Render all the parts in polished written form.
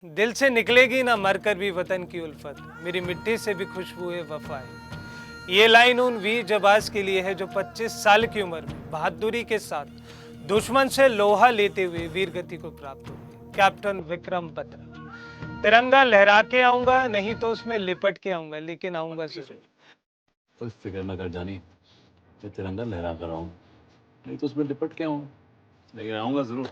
दिल से निकलेगी ना मरकर भी वतन की उल्फत, मेरी मिट्टी से भी खुशबू है वफाई। ये लाइन उन वीर जाबाज के लिए है जो 25 साल की उम्र में बहादुरी के साथ दुश्मन से लोहा लेते हुए वीर गति को प्राप्त हुए। कैप्टन विक्रम बत्रा। तिरंगा लहरा के आऊंगा, नहीं तो उसमें लिपट के आऊंगा, लेकिन आऊंगा जरूर। कोई फिक्र न कर जानी, मैं तिरंगा लहरा कर आऊं, नहीं तो उसमें लिपट के आऊं, लेकिन आऊंगा जरूर।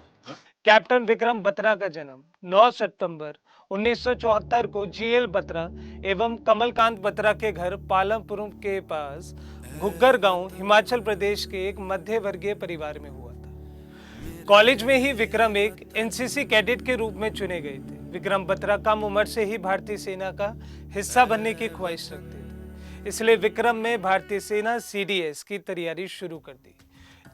कैप्टन विक्रम बत्रा का जन्म 9 सितंबर 1974 को जीएल बत्रा एवं कमलकांत बत्रा के घर पालमपुर के पास घुग्गर गांव हिमाचल प्रदेश के एक मध्य वर्गीय परिवार में हुआ था। कॉलेज में ही विक्रम एक एनसीसी कैडेट के रूप में चुने गए थे। विक्रम बत्रा कम उम्र से ही भारतीय सेना का हिस्सा बनने की ख्वाहिश रखते थे, इसलिए विक्रम में भारतीय सेना सीडीएस की तैयारी शुरू कर दी।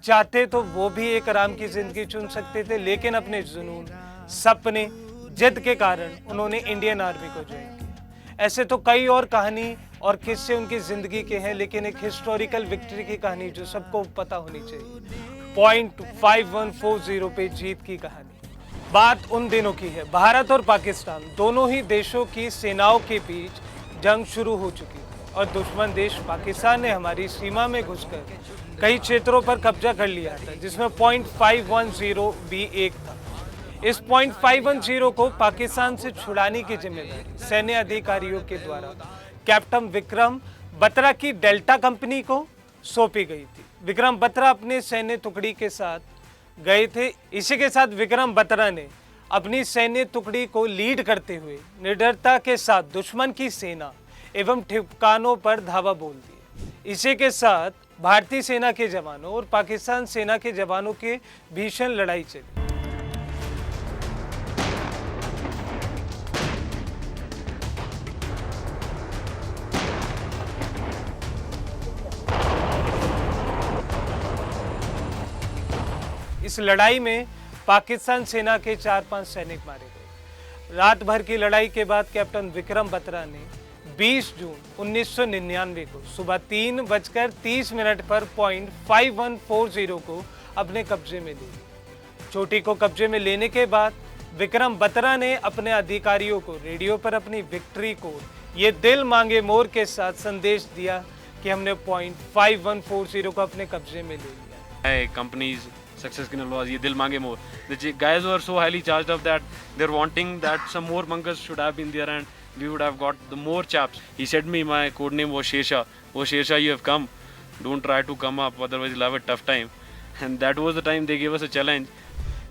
चाहते तो वो भी एक आराम की जिंदगी चुन सकते थे, लेकिन अपने जुनून, सपने, जिद के कारण उन्होंने इंडियन आर्मी को ज्वाइन किया। ऐसे तो कई और कहानी और किस्से उनकी जिंदगी के हैं, लेकिन एक हिस्टोरिकल विक्ट्री की कहानी जो सबको पता होनी चाहिए, पॉइंट 5140 पे जीत की कहानी। बात उन दिनों की है, भारत और पाकिस्तान दोनों ही देशों की सेनाओं के बीच जंग शुरू हो चुकी थी और दुश्मन देश पाकिस्तान ने हमारी सीमा में घुसकर कई क्षेत्रों पर कब्जा कर लिया था, जिसमें पॉइंट 510 भी एक था। इस पॉइंट 510 को पाकिस्तान से छुड़ाने की जिम्मेदारी सैन्य अधिकारियों के द्वारा कैप्टन विक्रम बत्रा की डेल्टा कंपनी को सौंपी गई थी। विक्रम बत्रा अपने सैन्य टुकड़ी के साथ गए थे। इसी के साथ विक्रम बत्रा ने अपनी सैन्य टुकड़ी को लीड करते हुए निडरता के साथ दुश्मन की सेना एवं ठिकानों पर धावा बोल दिया। इसी के साथ भारतीय सेना के जवानों और पाकिस्तान सेना के जवानों की भीषण लड़ाई चली। इस लड़ाई में पाकिस्तान सेना के 4-5 सैनिक मारे गए। रात भर की लड़ाई के बाद कैप्टन विक्रम बत्रा ने 20 जून 1999 को सुबह 3:30 पर पॉइंट 5140 को अपने कब्जे में ले लिया। चोटी को कब्जे में लेने के बाद विक्रम बत्रा ने अपने अधिकारियों को रेडियो पर अपनी विक्ट्री को ये दिल मांगे मोर के साथ संदेश दिया कि हमने पॉइंट 5140 को अपने कब्जे में ले लिया। Companies success की was ये दिल मांगे मोर. The guys were so highly charged up that they're wanting that some more bunkers should have been there and we would have got the more chaps. He said me my code name was Shersha. Oh Shersha, you have come. Don't try to come up, otherwise you'll have a tough time. And that was the time they gave us a challenge.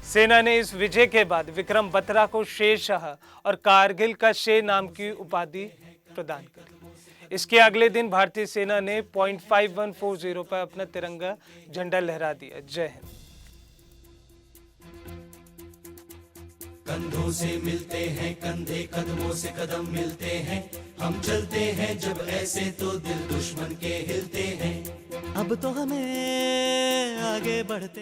सेना ने इस विजय के बाद विक्रम बत्रा को शेरशाह और कारगिल का शेर नाम की उपाधि प्रदान करी। इसके अगले दिन भारतीय सेना ने पॉइंट 5140 पर अपना तिरंगा झंडा लहरा दिया। जय हिंद। कंधों से मिलते हैं कंधे, कदमों से कदम मिलते हैं, हम चलते हैं जब ऐसे तो दिल दुश्मन के हिलते हैं। अब तो हमें आगे बढ़ते